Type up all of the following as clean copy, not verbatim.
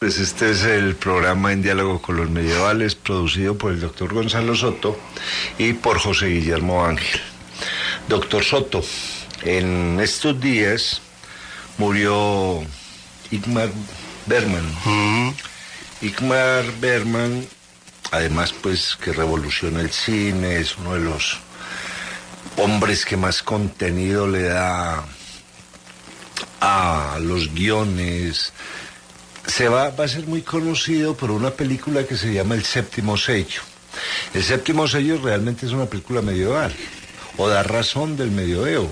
Pues este es el programa En Diálogo con los Medievales, producido por el doctor Gonzalo Soto y por José Guillermo Ángel. Doctor Soto, en estos días murió Ingmar Bergman. Ingmar Bergman, además pues que revoluciona el cine, es uno de los hombres que más contenido le da a los guiones. Va a ser muy conocido por una película que se llama El Séptimo Sello. El Séptimo Sello realmente es una película medieval, o da razón del medioevo,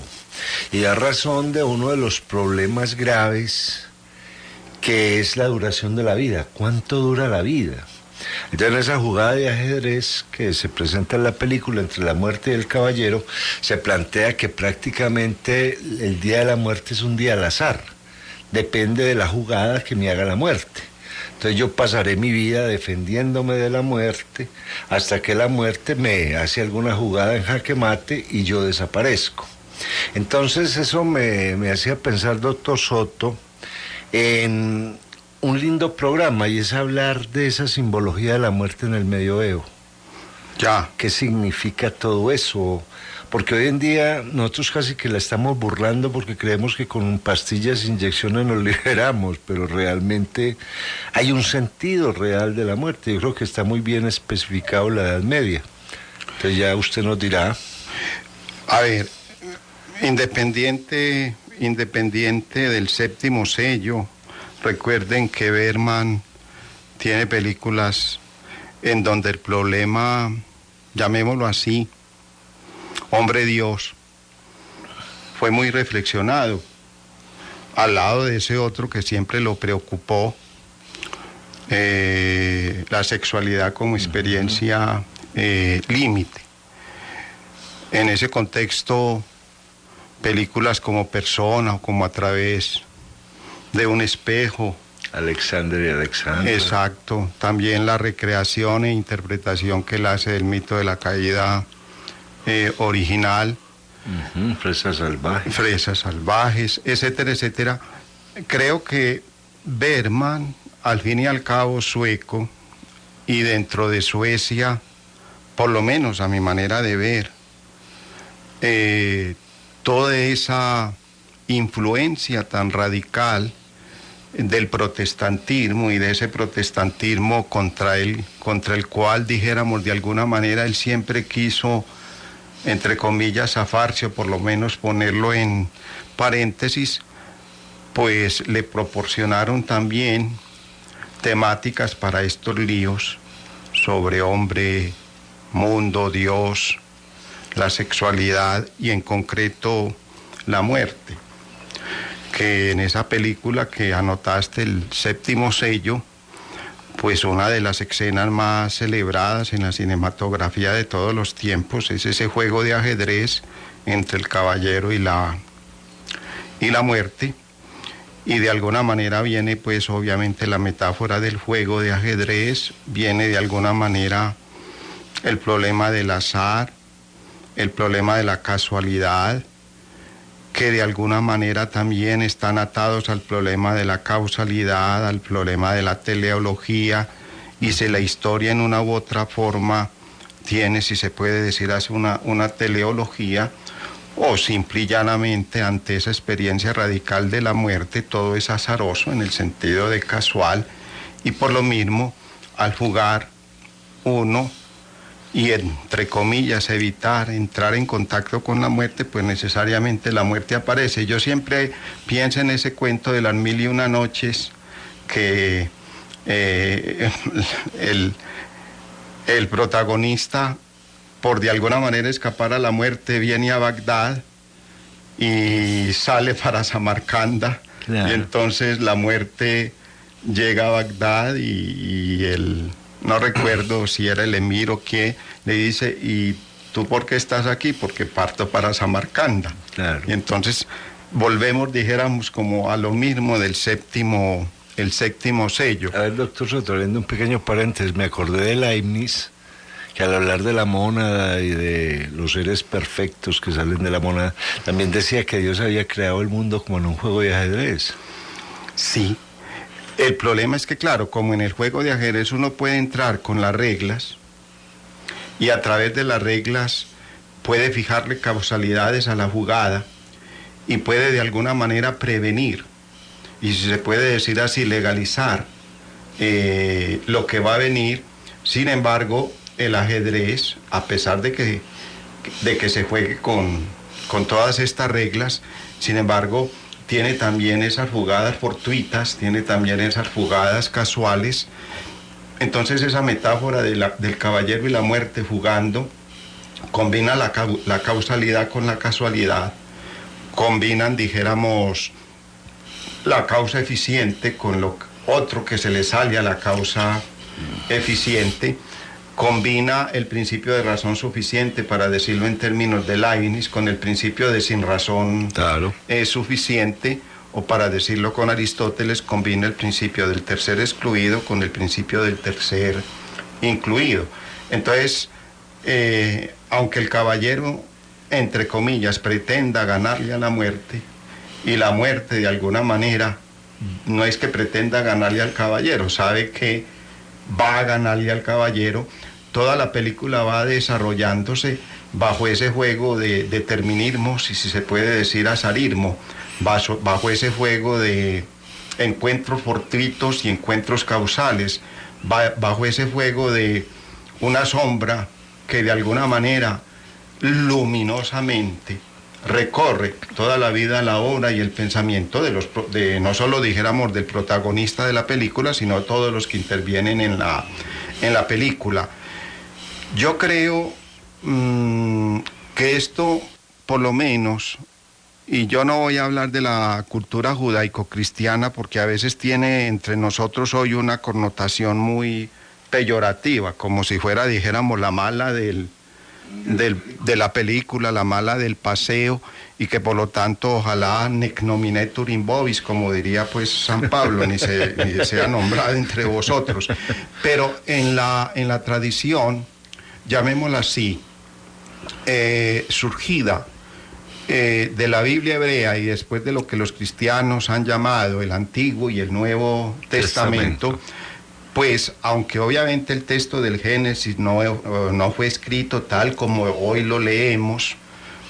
y da razón de uno de los problemas graves que es la duración de la vida. ¿Cuánto dura la vida? Entonces, en esa jugada de ajedrez que se presenta en la película entre la muerte y el caballero, se plantea que prácticamente el día de la muerte es un día al azar. Depende de la jugada que me haga la muerte. Entonces yo pasaré mi vida defendiéndome de la muerte hasta que la muerte me hace alguna jugada en jaque mate y yo desaparezco. Entonces eso me hacía pensar, doctor Soto, en un lindo programa, y es hablar de esa simbología de la muerte en el medioevo. Ya. ¿Qué significa todo eso? Porque hoy en día nosotros casi que la estamos burlando porque creemos que con pastillas, inyecciones nos liberamos, pero realmente hay un sentido real de la muerte. Yo creo que está muy bien especificado la Edad Media. Entonces ya usted nos dirá. A ver, independiente del Séptimo Sello, recuerden que Bergman tiene películas en donde el problema, llamémoslo así, hombre Dios, fue muy reflexionado, al lado de ese otro que siempre lo preocupó, la sexualidad como experiencia límite. En ese contexto, películas como Persona o como A través de un espejo, Alexander y Alexandra. Exacto, también la recreación e interpretación que él hace del mito de la caída original. Fresas salvajes. Fresas salvajes, etcétera, etcétera. Creo que Bergman, al fin y al cabo sueco, y dentro de Suecia, por lo menos a mi manera de ver, toda esa influencia tan radical del protestantismo y de ese protestantismo contra el cual, dijéramos de alguna manera, él siempre quiso, entre comillas, zafarse, o por lo menos ponerlo en paréntesis, pues le proporcionaron también temáticas para estos líos sobre hombre, mundo, Dios, la sexualidad y en concreto la muerte. Que en esa película que anotaste, El Séptimo Sello, pues una de las escenas más celebradas en la cinematografía de todos los tiempos es ese juego de ajedrez entre el caballero y la muerte, y de alguna manera viene pues obviamente la metáfora del juego de ajedrez, viene de alguna manera el problema del azar, el problema de la casualidad, que de alguna manera también están atados al problema de la causalidad, al problema de la teleología, y si la historia en una u otra forma tiene, si se puede decir así, una teleología, o simple y llanamente ante esa experiencia radical de la muerte, todo es azaroso en el sentido de casual, y por lo mismo, al jugar uno, y entre comillas evitar entrar en contacto con la muerte, pues necesariamente la muerte aparece. Yo siempre pienso en ese cuento de las 1001 noches, que el protagonista, por de alguna manera escapar a la muerte, viene a Bagdad y sale para Samarcanda. Claro. Y entonces la muerte llega a Bagdad y él, no recuerdo si era el emir o qué, le dice: ¿y tú por qué estás aquí? Porque parto para Samarcanda. Claro. Y entonces volvemos, dijéramos, como a lo mismo del séptimo sello. A ver, doctor Soto, abriendo un pequeño paréntesis, me acordé de Leibniz, que al hablar de la mónada y de los seres perfectos que salen de la mónada, también decía que Dios había creado el mundo como en un juego de ajedrez. Sí. El problema es que, claro, como en el juego de ajedrez uno puede entrar con las reglas y a través de las reglas puede fijarle causalidades a la jugada y puede de alguna manera prevenir, y si se puede decir así, legalizar lo que va a venir. Sin embargo, el ajedrez, a pesar de que se juegue con todas estas reglas, sin embargo, tiene también esas jugadas fortuitas, tiene también esas jugadas casuales. Entonces esa metáfora del caballero y la muerte jugando combina la causalidad con la casualidad, combinan, dijéramos, la causa eficiente con lo otro que se le sale a la causa eficiente, combina el principio de razón suficiente, para decirlo en términos de Leibniz, con el principio de sin razón es suficiente, o para decirlo con Aristóteles, combina el principio del tercer excluido con el principio del tercer incluido. Entonces, aunque el caballero, entre comillas, pretenda ganarle a la muerte, y la muerte de alguna manera no es que pretenda ganarle al caballero, sabe que va a ganarle al caballero, toda la película va desarrollándose bajo ese juego de determinismos, y si se puede decir azarismo, bajo ese juego de encuentros fortuitos y encuentros causales, bajo ese juego de una sombra que de alguna manera luminosamente recorre toda la vida, la obra y el pensamiento de no solo, dijéramos, del protagonista de la película, sino todos los que intervienen en la película. Yo creo que esto, por lo menos, y yo no voy a hablar de la cultura judaico-cristiana porque a veces tiene entre nosotros hoy una connotación muy peyorativa, como si fuera, dijéramos, la mala de la película, la mala del paseo, y que por lo tanto ojalá nec nominetur in vobis, como diría pues San Pablo, ni sea nombrado entre vosotros. Pero en la tradición, llamémosla así, surgida de la Biblia hebrea y después de lo que los cristianos han llamado el Antiguo y el Nuevo Testamento, pues aunque obviamente el texto del Génesis no fue escrito tal como hoy lo leemos,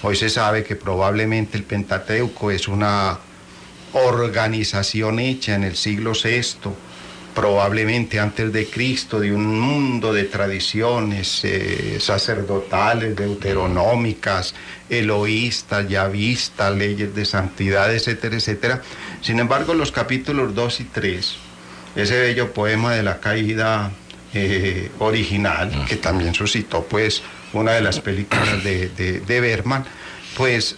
hoy se sabe que probablemente el Pentateuco es una organización hecha en el siglo VI, probablemente antes de Cristo, de un mundo de tradiciones sacerdotales, deuteronómicas, eloístas, yavistas, leyes de santidad, etcétera, etcétera. Sin embargo, los capítulos 2 y 3, ese bello poema de la caída original, que también suscitó pues una de las películas de Bergman, pues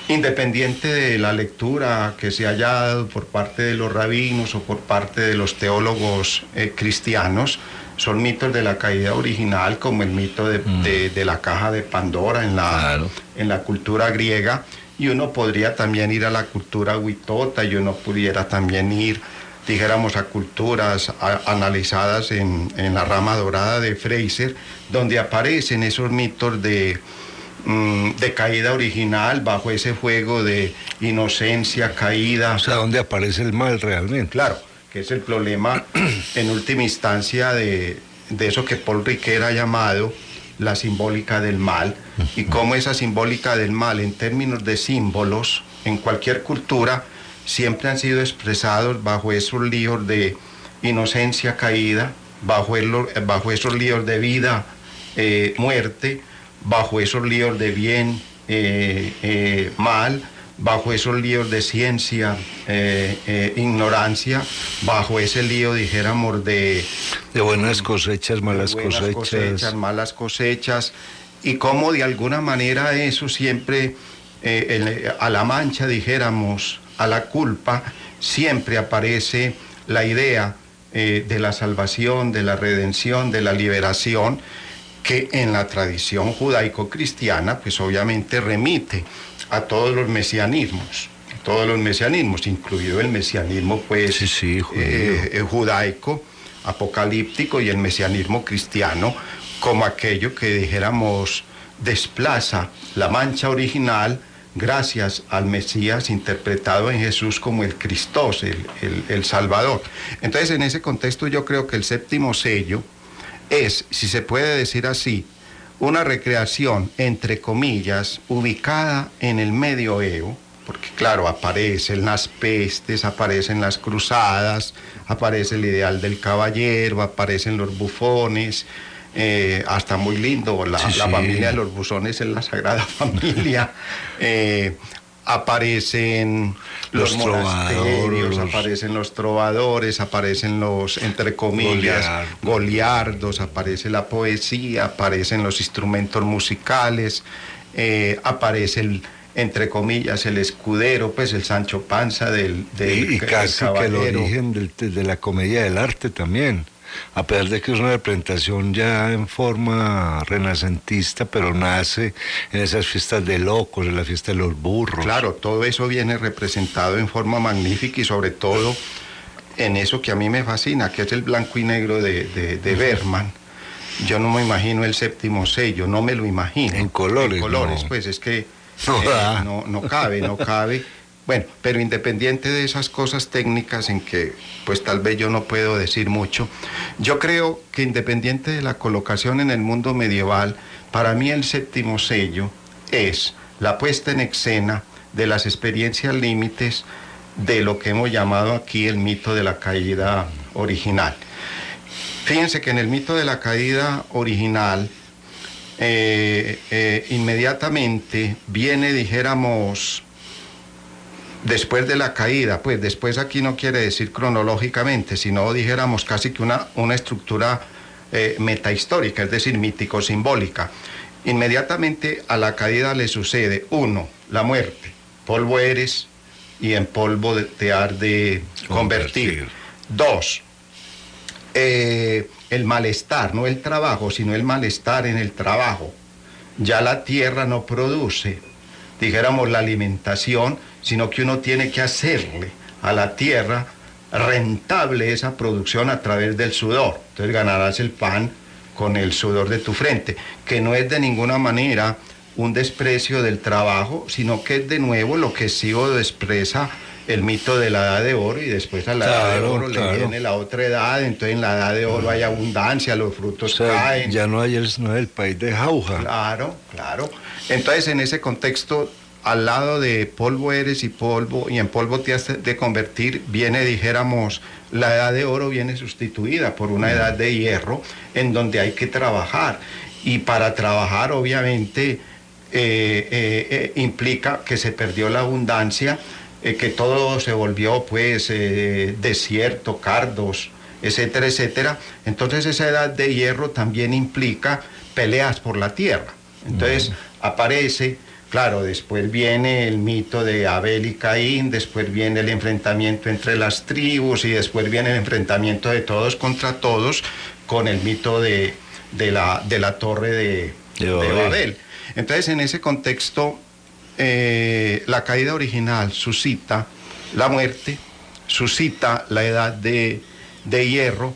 independiente de la lectura que se haya dado por parte de los rabinos o por parte de los teólogos cristianos, son mitos de la caída original, como el mito de la caja de Pandora en la cultura griega, y uno podría también ir a la cultura huitota, y uno pudiera también ir, dijéramos, a culturas analizadas en la rama dorada de Fraser, donde aparecen esos mitos de caída original, bajo ese juego de inocencia, caída. O sea, donde aparece el mal realmente. Claro, que es el problema en última instancia de eso que Paul Ricoeur ha llamado la simbólica del mal, y cómo esa simbólica del mal, en términos de símbolos, en cualquier cultura, siempre han sido expresados bajo esos líos de inocencia, caída, bajo esos líos de vida, muerte, bajo esos líos de bien, mal, bajo esos líos de ciencia, ignorancia, bajo ese lío, dijéramos, de buenas cosechas, malas cosechas. Malas cosechas, y cómo de alguna manera eso siempre, a la mancha, dijéramos, a la culpa, siempre aparece la idea de la salvación, de la redención, de la liberación, que en la tradición judaico-cristiana, pues obviamente remite a todos los mesianismos, incluido el mesianismo pues judaico, apocalíptico, y el mesianismo cristiano, como aquello que, dijéramos, desplaza la mancha original, gracias al Mesías interpretado en Jesús como el Cristos, el Salvador. Entonces, en ese contexto yo creo que el séptimo sello es, si se puede decir así, una recreación, entre comillas, ubicada en el medioevo, porque claro, aparecen las pestes, aparecen las cruzadas, aparece el ideal del caballero, aparecen los bufones, hasta muy lindo, la familia de los bufones en la Sagrada Familia, aparecen los monasterios, aparecen los trovadores, aparecen los, entre comillas, goliardos, aparece la poesía, aparecen los instrumentos musicales, aparece entre comillas, el escudero, pues el Sancho Panza del y casi caballero. Que el origen de la comedia del arte también. A pesar de que es una representación ya en forma renacentista, pero nace en esas fiestas de locos, en la fiesta de los burros. Claro, todo eso viene representado en forma magnífica y sobre todo en eso que a mí me fascina, que es el blanco y negro de Bergman. Yo no me imagino el séptimo sello, no me lo imagino. En colores. En colores, no. Pues es que no cabe. Bueno, pero independiente de esas cosas técnicas en que pues tal vez yo no puedo decir mucho, yo creo que independiente de la colocación en el mundo medieval, para mí el séptimo sello es la puesta en escena de las experiencias límites de lo que hemos llamado aquí el mito de la caída original. Fíjense que en el mito de la caída original, inmediatamente viene, dijéramos, después de la caída, pues después aquí no quiere decir cronológicamente, sino dijéramos casi que una estructura metahistórica, es decir, mítico-simbólica. Inmediatamente a la caída le sucede, 1, la muerte, polvo eres y en polvo te has de convertir. 2, el malestar, no el trabajo, sino el malestar en el trabajo. Ya la tierra no produce, dijéramos, la alimentación, sino que uno tiene que hacerle a la tierra rentable esa producción a través del sudor. Entonces ganarás el pan con el sudor de tu frente, que no es de ninguna manera un desprecio del trabajo, sino que es de nuevo lo que sí expresa el mito de la edad de oro, y después a la edad de oro le viene la otra edad. Entonces en la edad de oro hay abundancia, los frutos caen. Ya no hay el país de jauja. Claro. Entonces en ese contexto, al lado de polvo eres y en polvo te has de convertir, viene, dijéramos, la edad de oro viene sustituida por una edad de hierro en donde hay que trabajar. Y para trabajar, obviamente, implica que se perdió la abundancia, que todo se volvió, pues, desierto, cardos, etcétera, etcétera. Entonces esa edad de hierro también implica peleas por la tierra. Entonces aparece... Claro, después viene el mito de Abel y Caín, después viene el enfrentamiento entre las tribus y después viene el enfrentamiento de todos contra todos con el mito de la torre de Babel. Entonces, en ese contexto, la caída original suscita la muerte, suscita la edad de hierro,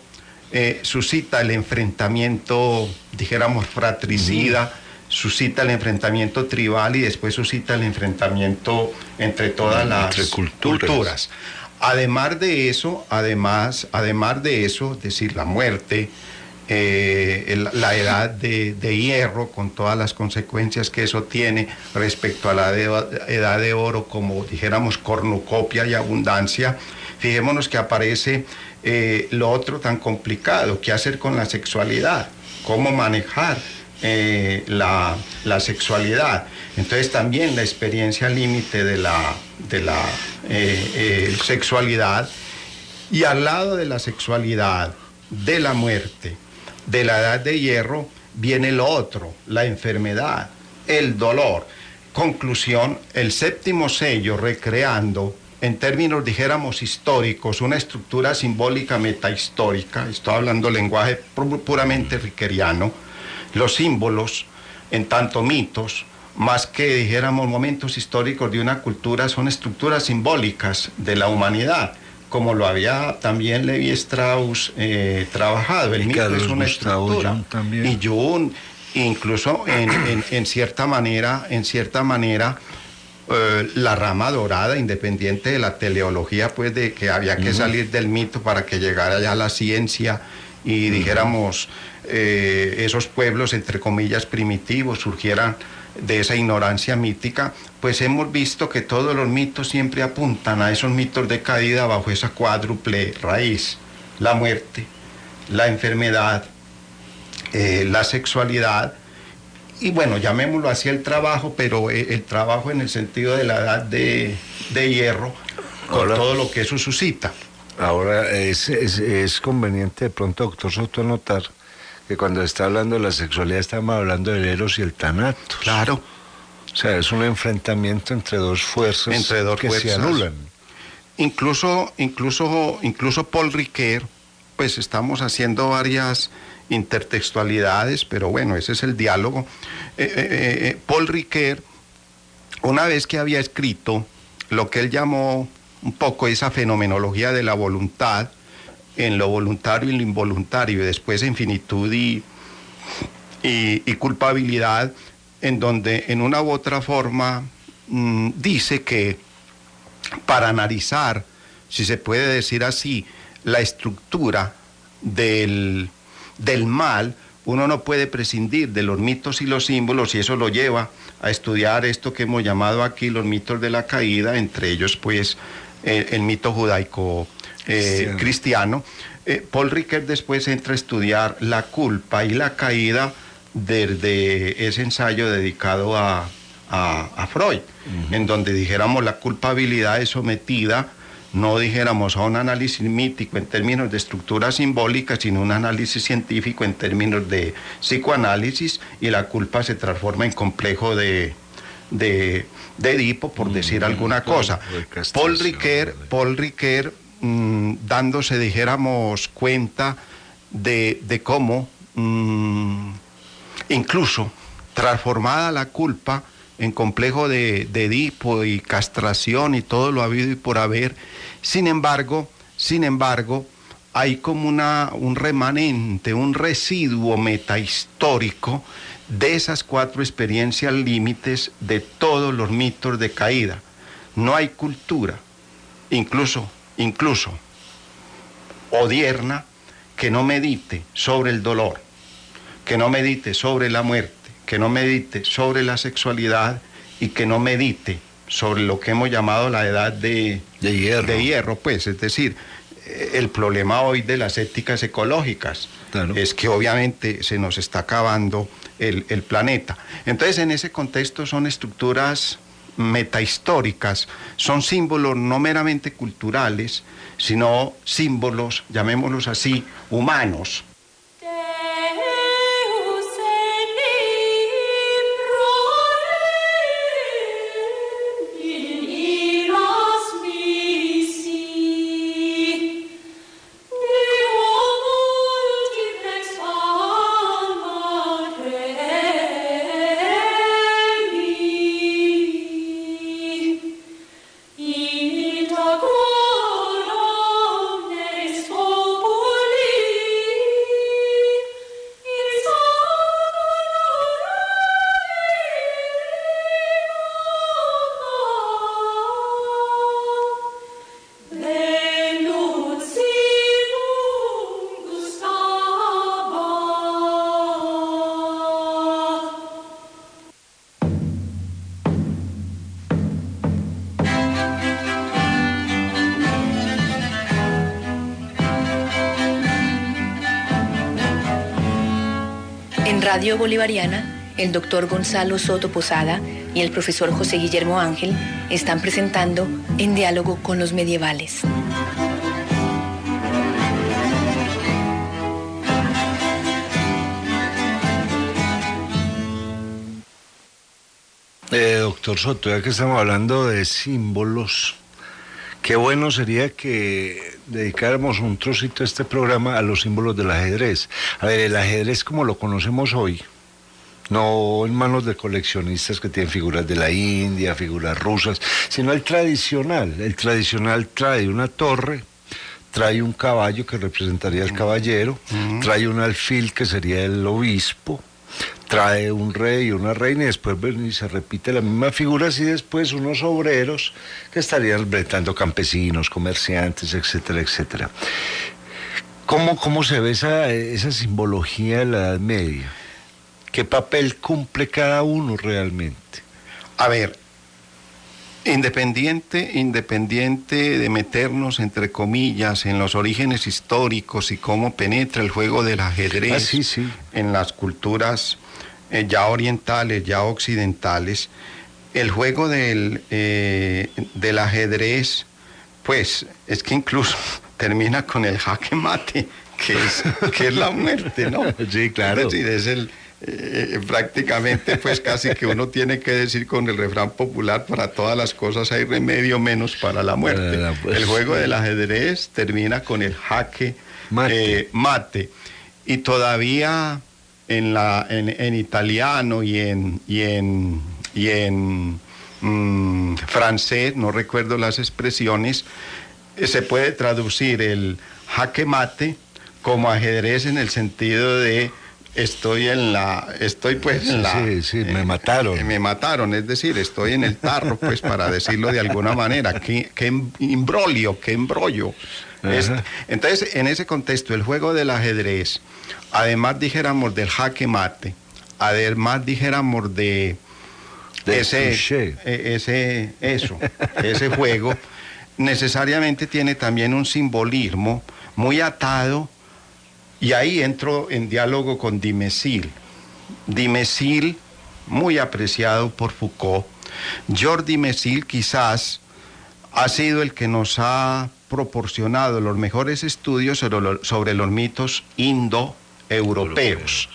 suscita el enfrentamiento, dijéramos, fratricida, suscita el enfrentamiento tribal y después suscita el enfrentamiento entre todas las culturas. Además de eso, es decir, la muerte, la edad de hierro, con todas las consecuencias que eso tiene respecto a la edad de oro, como dijéramos, cornucopia y abundancia. Fijémonos que aparece lo otro tan complicado, qué hacer con la sexualidad, cómo manejar la sexualidad. Entonces también la experiencia límite de la sexualidad, y al lado de la sexualidad, de la muerte, de la edad de hierro, viene lo otro, la enfermedad, el dolor. Conclusión, el séptimo sello, recreando en términos, dijéramos, históricos, una estructura simbólica metahistórica, estoy hablando lenguaje puramente riqueriano. Los símbolos, en tanto mitos, más que, dijéramos, momentos históricos de una cultura, son estructuras simbólicas de la humanidad, como lo había también Levi Strauss trabajado. El mito es una estructura. Y Jung, incluso en cierta manera, la rama dorada, independiente de la teleología, pues de que había que salir del mito para que llegara ya la ciencia y dijéramos esos pueblos entre comillas primitivos surgieran de esa ignorancia mítica, pues hemos visto que todos los mitos siempre apuntan a esos mitos de caída bajo esa cuádruple raíz: la muerte, la enfermedad, la sexualidad. Y bueno, llamémoslo así el trabajo, pero el trabajo en el sentido de la edad de hierro, con todo lo que eso suscita. Ahora, es conveniente de pronto, doctor Soto, anotar que cuando está hablando de la sexualidad estamos hablando del Eros y el Thanatos. Claro. O sea, es un enfrentamiento entre dos fuerzas que se anulan. Incluso Paul Ricoeur, pues estamos haciendo varias intertextualidades, pero bueno, ese es el diálogo. Paul Ricoeur, una vez que había escrito lo que él llamó un poco esa fenomenología de la voluntad, en lo voluntario y lo involuntario, y después en finitud y culpabilidad, en donde en una u otra forma dice que para analizar, si se puede decir así, la estructura del mal, uno no puede prescindir de los mitos y los símbolos, y eso lo lleva a estudiar esto que hemos llamado aquí los mitos de la caída, entre ellos pues el mito judaico cristiano. Paul Ricoeur después entra a estudiar la culpa y la caída desde ese ensayo dedicado a Freud, en donde dijéramos la culpabilidad es sometida, no dijéramos a un análisis mítico en términos de estructura simbólica, sino un análisis científico en términos de psicoanálisis, y la culpa se transforma en complejo de Edipo, por decir alguna cosa. Paul Ricoeur dándose, dijéramos, cuenta de cómo incluso transformada la culpa en complejo de Edipo y castración y todo lo habido y por haber, sin embargo, hay como un remanente, un residuo metahistórico de esas 4 experiencias límites de todos los mitos de caída. No hay cultura, incluso odierna, que no medite sobre el dolor, que no medite sobre la muerte, que no medite sobre la sexualidad y que no medite sobre lo que hemos llamado la edad de hierro, pues, es decir, el problema hoy de las éticas ecológicas, claro, es que obviamente se nos está acabando el planeta. Entonces, en ese contexto son estructuras metahistóricas, son símbolos no meramente culturales, sino símbolos, llamémoslos así, humanos. En Radio Bolivariana, el doctor Gonzalo Soto Posada y el profesor José Guillermo Ángel están presentando En Diálogo con los Medievales. Doctor Soto, ya que estamos hablando de símbolos, qué bueno sería que dedicáramos un trocito de este programa a los símbolos del ajedrez. A ver, el ajedrez como lo conocemos hoy, no en manos de coleccionistas que tienen figuras de la India, figuras rusas, sino el tradicional. El tradicional trae una torre, trae un caballo que representaría al caballero, trae un alfil que sería el obispo, trae un rey y una reina y después ven y se repite la misma figura, así después unos obreros que estarían representando campesinos, comerciantes, etcétera, etcétera. ¿Cómo se ve esa simbología de la Edad Media? ¿Qué papel cumple cada uno realmente? A ver, independiente de meternos, entre comillas, en los orígenes históricos y cómo penetra el juego del ajedrez sí. en las culturas ya orientales, ya occidentales, el juego del ajedrez, pues es que incluso termina con el jaque mate, que es la muerte, ¿no? Sí, claro. Es decir, es prácticamente pues casi que uno tiene que decir con el refrán popular: para todas las cosas hay remedio menos para la muerte. El juego del ajedrez termina con el jaque mate. Y todavía en italiano y en francés, no recuerdo las expresiones, se puede traducir el jaque mate como ajedrez en el sentido de me mataron. Me mataron, es decir, estoy en el tarro, pues, para decirlo de alguna manera. Qué embrollo. Entonces, en ese contexto, el juego del ajedrez, además dijéramos del jaque mate, además dijéramos de ese juego, necesariamente tiene también un simbolismo muy atado. Y ahí entro en diálogo con Dumézil. Dumézil, muy apreciado por Foucault. Georges Dumézil quizás ha sido el que nos ha proporcionado los mejores estudios sobre los mitos indoeuropeos.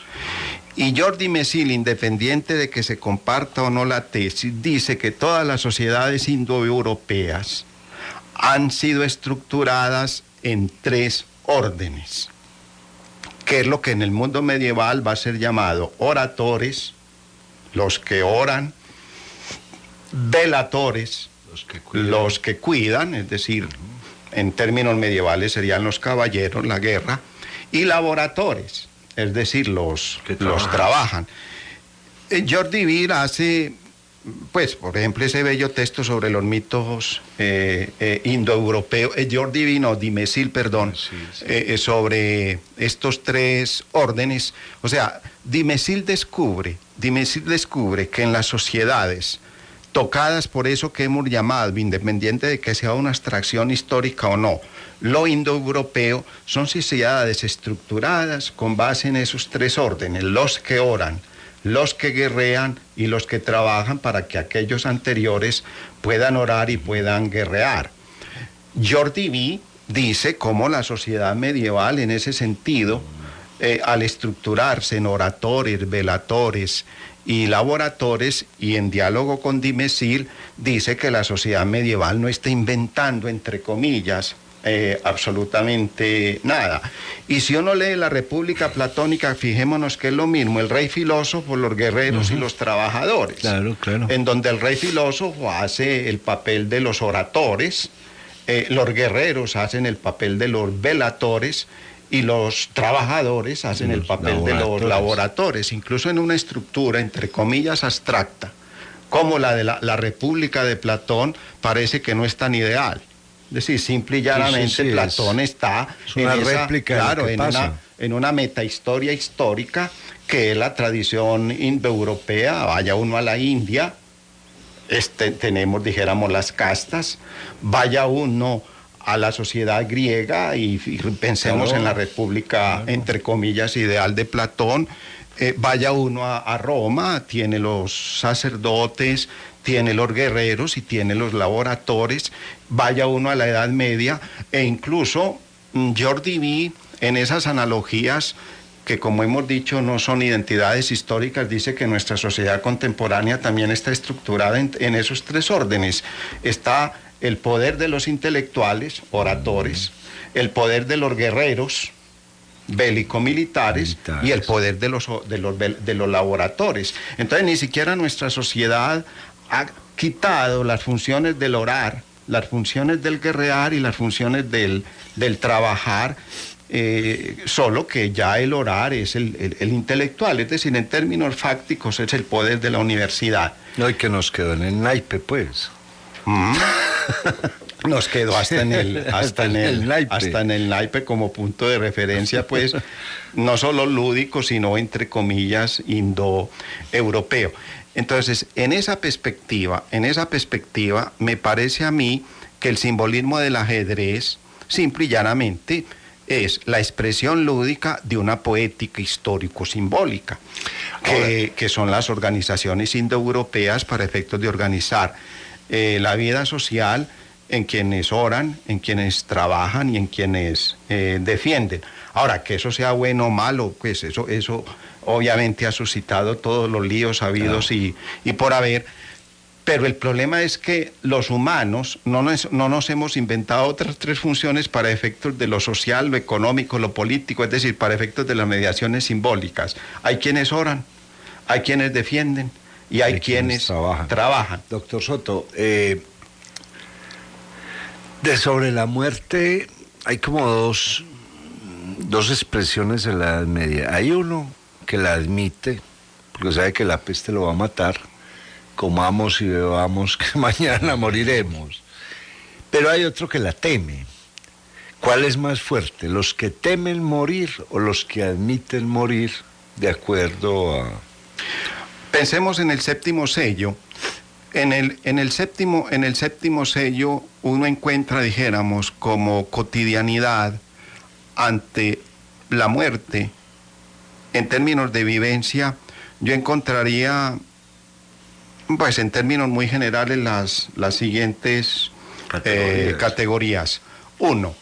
Y Georges Dumézil, independiente de que se comparta o no la tesis, dice que todas las sociedades indoeuropeas han sido estructuradas en 3 órdenes, que es lo que en el mundo medieval va a ser llamado oratores, los que oran; velatores, los que cuidan, es decir, en términos medievales serían los caballeros, la guerra; y laboratores, es decir, los que trabajan. Georges Dumézil hace, pues, por ejemplo, ese bello texto sobre los mitos indoeuropeos, Dumézil, perdón, sobre estos 3 órdenes. O sea, Dumézil descubre que en las sociedades tocadas por eso que hemos llamado, independiente de que sea una abstracción histórica o no, lo indoeuropeo, son sociedades estructuradas con base en esos 3 órdenes: los que oran, los que guerrean y los que trabajan para que aquellos anteriores puedan orar y puedan guerrear. Georges Dumézil dice cómo la sociedad medieval, en ese sentido, al estructurarse en oratores, velatores y laboratores, y en diálogo con Dumézil, dice que la sociedad medieval no está inventando, entre comillas, absolutamente nada. Y si uno lee la República Platónica, fijémonos que es lo mismo: el rey filósofo, los guerreros y los trabajadores. Claro. En donde el rey filósofo hace el papel de los oratores, los guerreros hacen el papel de los velatores y los trabajadores hacen el papel de los laboratores, incluso en una estructura, entre comillas, abstracta, como la de la República de Platón, parece que no es tan ideal. Es decir, simple y llanamente Platón está en una réplica, claro, en una metahistoria histórica que es la tradición indoeuropea. Vaya uno a la India, tenemos, dijéramos, las castas; vaya uno a la sociedad griega y pensemos en la república, entre comillas, ideal de Platón. Vaya uno a Roma, tiene los sacerdotes, tiene los guerreros y tiene los laboratores. Vaya uno a la Edad Media, e incluso Georges Dumézil, en esas analogías que, como hemos dicho, no son identidades históricas, dice que nuestra sociedad contemporánea también está estructurada en esos 3 órdenes. Está el poder de los intelectuales, oradores; el poder de los guerreros, bélico-militares; y el poder de los laboratores. Entonces, ni siquiera nuestra sociedad ha quitado las funciones del orar, las funciones del guerrear y las funciones del trabajar, solo que ya el orar es el intelectual, es decir, en términos fácticos es el poder de la universidad. No, y que nos quedó en el naipe, pues. Nos quedó hasta en el naipe como punto de referencia, pues, no solo lúdico, sino entre comillas indoeuropeo. Entonces, en esa perspectiva, me parece a mí que el simbolismo del ajedrez, simple y llanamente, es la expresión lúdica de una poética histórico-simbólica, que son las organizaciones indoeuropeas para efectos de organizar la vida social en quienes oran, en quienes trabajan y en quienes defienden. Ahora, que eso sea bueno o malo, pues eso obviamente ha suscitado todos los líos habidos y por haber, pero el problema es que los humanos no nos hemos inventado otras tres funciones para efectos de lo social, lo económico, lo político, es decir, para efectos de las mediaciones simbólicas. Hay quienes oran, hay quienes defienden y hay quienes trabajan. Doctor Soto, sobre la muerte hay como dos expresiones en la Edad Media. Hay uno que la admite, porque sabe que la peste lo va a matar, comamos y bebamos que mañana moriremos. Pero hay otro que la teme. ¿Cuál es más fuerte? ¿Los que temen morir o los que admiten morir de acuerdo a...? Pensemos en el séptimo sello. En el séptimo sello uno encuentra, dijéramos, como cotidianidad ante la muerte, en términos de vivencia, yo encontraría, pues en términos muy generales, las siguientes categorías. Uno,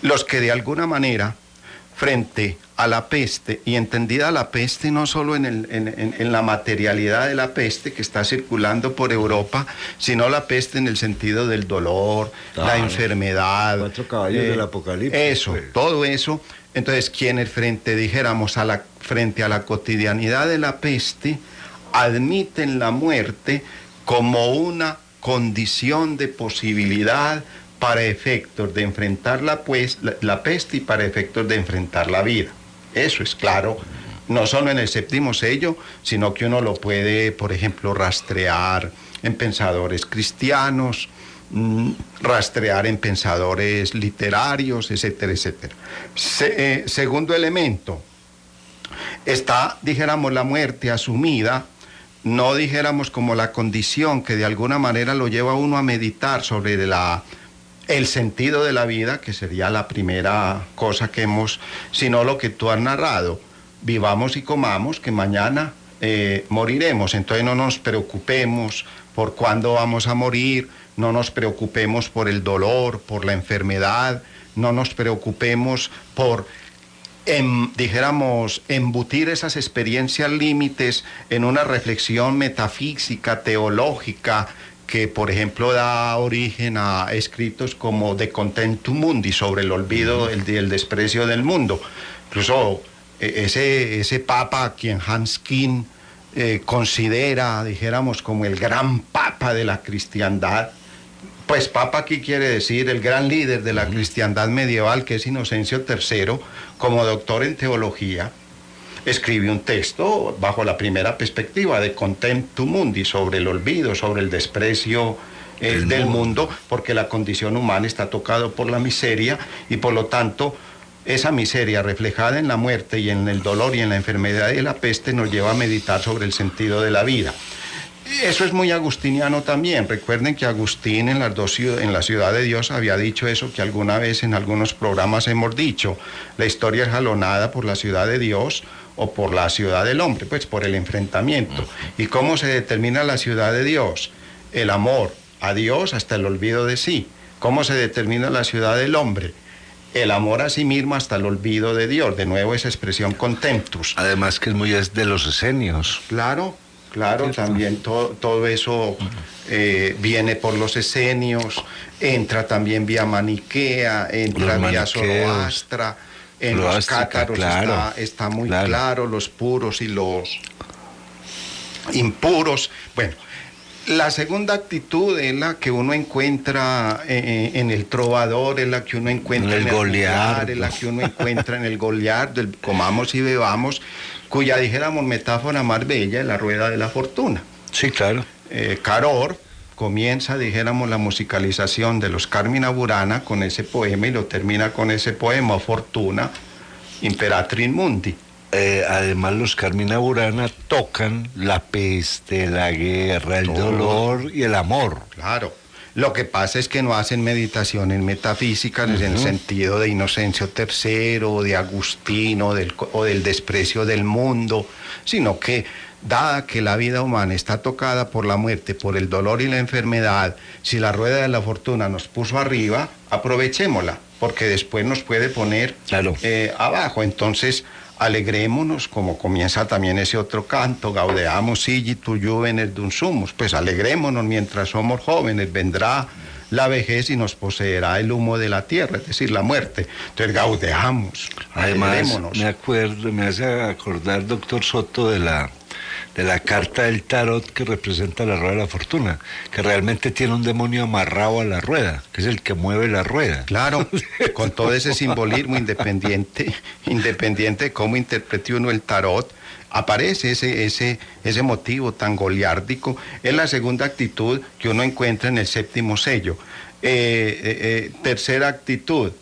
los que de alguna manera, frente a la peste, y entendida la peste no solo en la materialidad de la peste que está circulando por Europa, sino la peste en el sentido del dolor, la enfermedad. 4 caballos del Apocalipsis. Eso, pues. Todo eso. Entonces, quienes frente a la cotidianidad de la peste, admiten la muerte como una condición de posibilidad para efectos de enfrentar la peste y para efectos de enfrentar la vida. Eso es claro, no solo en el séptimo sello, sino que uno lo puede, por ejemplo, rastrear en pensadores cristianos, rastrear en pensadores literarios, etcétera, etcétera. Segundo elemento, está, dijéramos, la muerte asumida, no dijéramos como la condición que de alguna manera lo lleva a uno a meditar sobre el sentido de la vida, que sería la primera cosa que sino lo que tú has narrado, vivamos y comamos, que mañana moriremos, entonces no nos preocupemos por cuándo vamos a morir, no nos preocupemos por el dolor, por la enfermedad, no nos preocupemos por, dijéramos, embutir esas experiencias límites en una reflexión metafísica, teológica, que por ejemplo da origen a escritos como De Contentu Mundi, sobre el olvido, el desprecio del mundo. Incluso ese papa a quien Hans Kuhn considera, dijéramos, como el gran papa de la cristiandad, pues papa aquí quiere decir el gran líder de la cristiandad medieval, que es Inocencio III, como doctor en teología, escribe un texto bajo la primera perspectiva de Contentu Mundi, sobre el olvido, sobre el desprecio del mundo, porque la condición humana está tocada por la miseria y por lo tanto esa miseria reflejada en la muerte y en el dolor y en la enfermedad y la peste nos lleva a meditar sobre el sentido de la vida. Eso es muy agustiniano también. Recuerden que Agustín en la Ciudad de Dios había dicho eso que alguna vez en algunos programas hemos dicho: la historia es jalonada por la ciudad de Dios o por la ciudad del hombre, pues por el enfrentamiento. ¿Y cómo se determina la ciudad de Dios? El amor a Dios hasta el olvido de sí. ¿Cómo se determina la ciudad del hombre? El amor a sí mismo hasta el olvido de Dios. De nuevo esa expresión contemptus. Además que es de los esenios. Claro, también todo eso viene por los esenios, entra también vía maniquea, entra vía zoroastra. En los cátaros está muy claro, los puros y los impuros. Bueno, La segunda actitud es la que uno encuentra en el trovador, es la que uno encuentra en el Goliardo, es la que uno encuentra en el Goliardo, el comamos y bebamos, cuya, dijéramos, metáfora más bella es la rueda de la fortuna. Sí, claro. Caror comienza, dijéramos, la musicalización de los Carmina Burana con ese poema y lo termina con ese poema, Fortuna, Imperatriz Mundi. Además los Carmina Burana tocan la peste, la guerra, el dolor y el amor. Claro. Lo que pasa es que no hacen meditaciones metafísicas en el sentido de Inocencio III, o de Agustín, o del desprecio del mundo, sino que, dada que la vida humana está tocada por la muerte, por el dolor y la enfermedad, si la rueda de la fortuna nos puso arriba, aprovechémosla, porque después nos puede poner abajo. Entonces, alegrémonos, como comienza también ese otro canto, gaudeamus igitur juvenes dum sumus, pues alegrémonos mientras somos jóvenes, vendrá la vejez y nos poseerá el humo de la tierra, es decir, la muerte. Entonces gaudeamos, alegrémonos. Además, me hace acordar, doctor Soto, de la carta del tarot que representa la rueda de la fortuna, que realmente tiene un demonio amarrado a la rueda, que es el que mueve la rueda. Claro, con todo ese simbolismo independiente de cómo interprete uno el tarot, aparece ese motivo tan goliárdico. Es la segunda actitud que uno encuentra en el séptimo sello. Tercera actitud,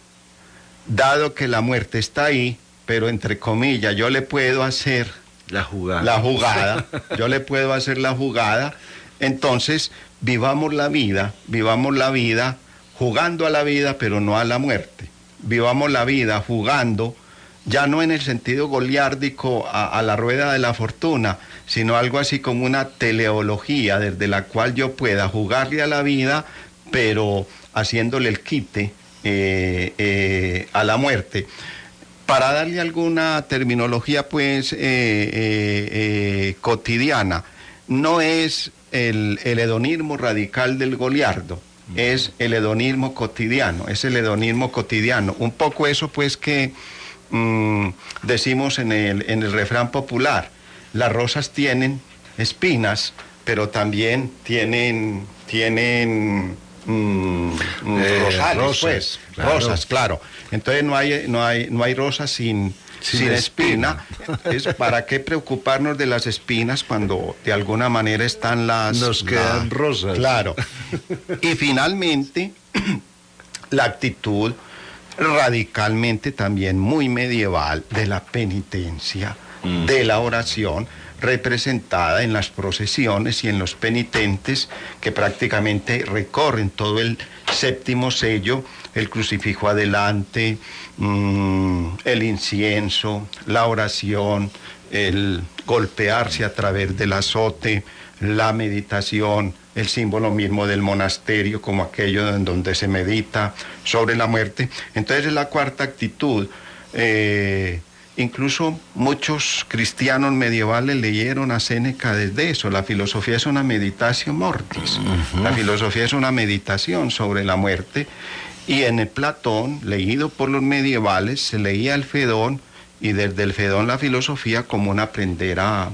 dado que la muerte está ahí, pero entre comillas, yo le puedo hacer la jugada, yo le puedo hacer la jugada, entonces vivamos la vida jugando a la vida, pero no a la muerte. Vivamos la vida jugando, ya no en el sentido goliárdico a la rueda de la fortuna, sino algo así como una teleología desde la cual yo pueda jugarle a la vida, pero haciéndole el quite a la muerte. Para darle alguna terminología, pues, cotidiana, no es el hedonismo radical del Goliardo, es el hedonismo cotidiano, es el hedonismo cotidiano. Un poco eso, pues, que decimos en el refrán popular, las rosas tienen espinas, pero también tienen rosales, rosas, pues, claro. Rosas, claro. Entonces no hay rosas sin espina. ¿Para qué preocuparnos de las espinas cuando de alguna manera están nos quedan rosas? Claro. Y finalmente, la actitud radicalmente también muy medieval de la penitencia, de la oración, representada en las procesiones y en los penitentes que prácticamente recorren todo el séptimo sello, el crucifijo adelante, el incienso, la oración, el golpearse a través del azote, la meditación, el símbolo mismo del monasterio como aquello en donde se medita sobre la muerte. Entonces es la cuarta actitud. Incluso muchos cristianos medievales leyeron a Séneca desde eso. La filosofía es una meditatio mortis. La filosofía es una meditación sobre la muerte. Y en el Platón, leído por los medievales, se leía el Fedón, y desde el Fedón la filosofía como un aprender a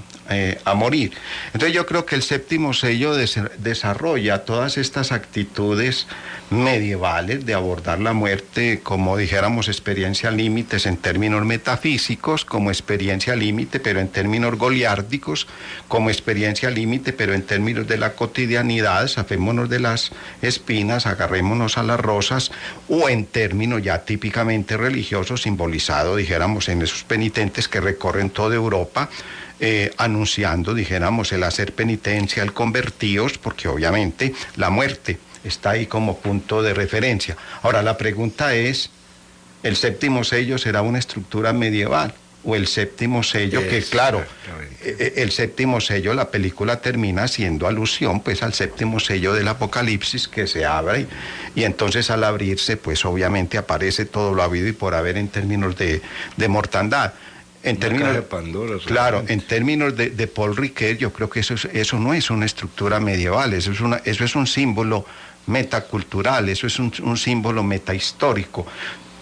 morir. Entonces yo creo que el séptimo sello desarrolla todas estas actitudes medievales de abordar la muerte como, dijéramos, experiencia límites en términos metafísicos, como experiencia límite, pero en términos goliárdicos, como experiencia límite, pero en términos de la cotidianidad, zafémonos de las espinas, agarrémonos a las rosas, o en términos ya típicamente religiosos, simbolizado, dijéramos, en esos penitentes que recorren toda Europa, anunciando, dijéramos, el hacer penitencia, el convertíos, porque obviamente la muerte está ahí como punto de referencia. Ahora, la pregunta es, ¿el séptimo sello será una estructura medieval? O el séptimo sello, que claro, el séptimo sello, la película termina haciendo alusión pues al séptimo sello del Apocalipsis que se abre, y entonces al abrirse pues obviamente aparece todo lo habido y por haber en términos de mortandad. En términos de Pandora, claro, en términos de Paul Ricoeur, yo creo que eso no es una estructura medieval, eso es un símbolo metacultural, eso es un símbolo metahistórico.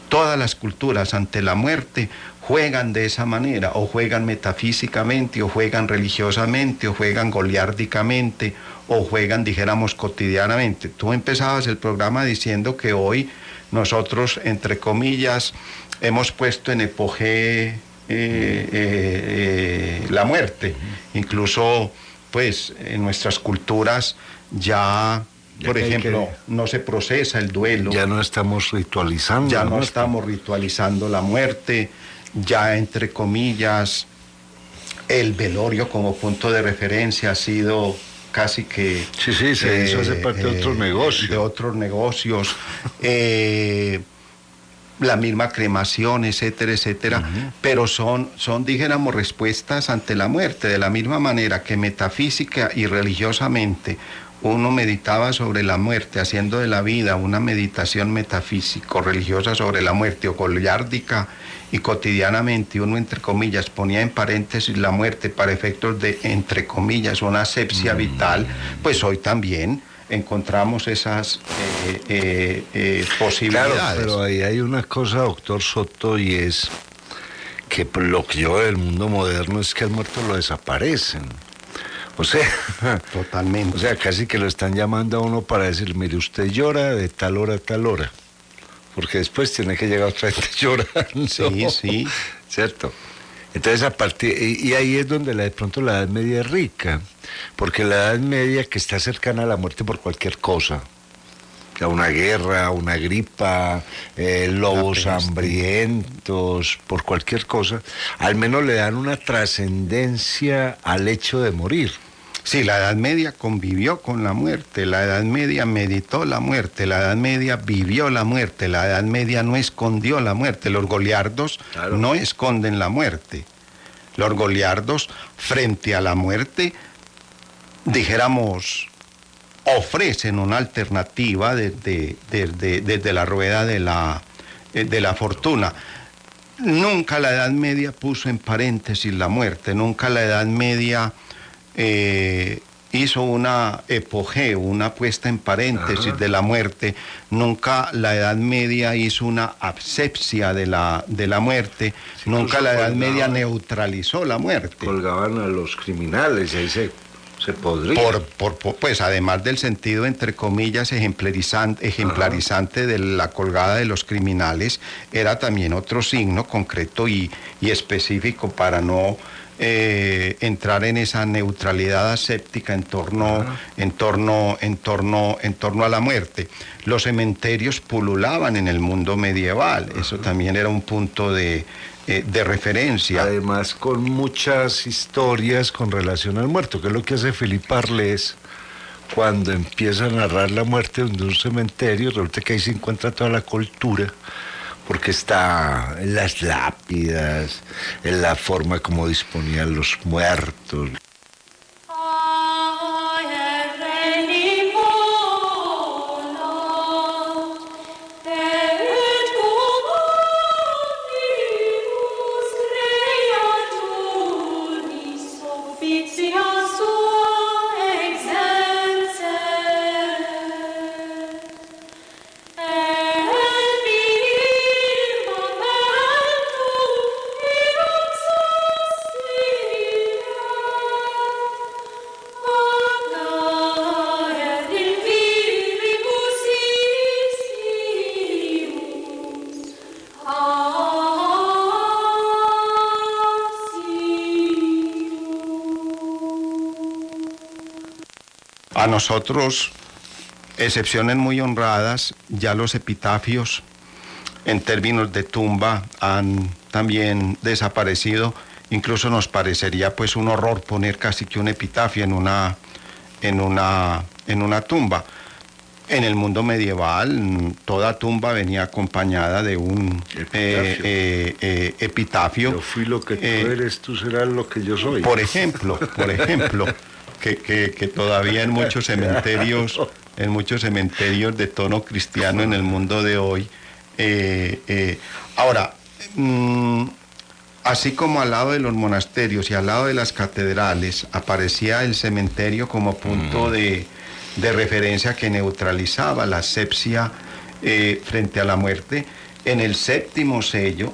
Todas las culturas ante la muerte juegan de esa manera, o juegan metafísicamente, o juegan religiosamente, o juegan goliárdicamente, o juegan, dijéramos, cotidianamente. Tú empezabas el programa diciendo que hoy nosotros, entre comillas, hemos puesto en epogé la muerte. Incluso, pues, en nuestras culturas ya por ejemplo, no se procesa el duelo. Ya no estamos ritualizando. Ya no estamos ritualizando la muerte, ya entre comillas, el velorio como punto de referencia ha sido casi que... Sí, se hizo hace parte de otros negocios. De otros negocios. La misma cremación, etcétera, etcétera, pero son, dijéramos, respuestas ante la muerte, de la misma manera que metafísica y religiosamente uno meditaba sobre la muerte, haciendo de la vida una meditación metafísico-religiosa sobre la muerte, o goliárdica, y cotidianamente uno, entre comillas, ponía en paréntesis la muerte para efectos de, entre comillas, una asepsia vital, pues hoy también encontramos esas posibilidades. Claro, pero ahí hay una cosa, doctor Soto, y es que lo que yo veo del mundo moderno es que al muerto lo desaparecen. O sea, totalmente. O sea, casi que lo están llamando a uno para decir, mire, usted llora de tal hora a tal hora, porque después tiene que llegar otra vez llorando. Sí, sí. ¿Cierto? Entonces, a partir, y ahí es donde de pronto la Edad Media es rica, porque la Edad Media, que está cercana a la muerte por cualquier cosa, a una guerra, una gripa, lobos hambrientos, por cualquier cosa, al menos le dan una trascendencia al hecho de morir. Sí, la Edad Media convivió con la muerte, la Edad Media meditó la muerte, la Edad Media vivió la muerte, la Edad Media no escondió la muerte. Los goliardos no esconden la muerte. Los goliardos, frente a la muerte, dijéramos, ofrecen una alternativa desde la rueda de la fortuna. Nunca la Edad Media puso en paréntesis la muerte, nunca la Edad Media hizo una epogeo, una puesta en paréntesis de la muerte, nunca la Edad Media hizo una asepsia de la muerte, sí, nunca la Edad Media neutralizó la muerte. Colgaban a los criminales y ahí se podría. Pues además del sentido, entre comillas, ejemplarizante de la colgada de los criminales, era también otro signo concreto y específico para no entrar en esa neutralidad aséptica en torno a la muerte. Los cementerios pululaban en el mundo medieval, eso también era un punto de referencia. Además, con muchas historias con relación al muerto, que es lo que hace Philippe Arlés cuando empieza a narrar la muerte de un cementerio. Resulta que ahí se encuentra toda la cultura, porque está en las lápidas, en la forma como disponían los muertos. A nosotros, excepciones muy honradas, ya los epitafios en términos de tumba han también desaparecido. Incluso nos parecería pues un horror poner casi que un epitafio en una tumba. En el mundo medieval, toda tumba venía acompañada de un epitafio. Yo fui lo que tú eres, tú serás lo que yo soy. Por ejemplo, que todavía en muchos cementerios de tono cristiano en el mundo de hoy. Ahora, así como al lado de los monasterios y al lado de las catedrales aparecía el cementerio como punto de referencia que neutralizaba la asepsia frente a la muerte, en el séptimo sello,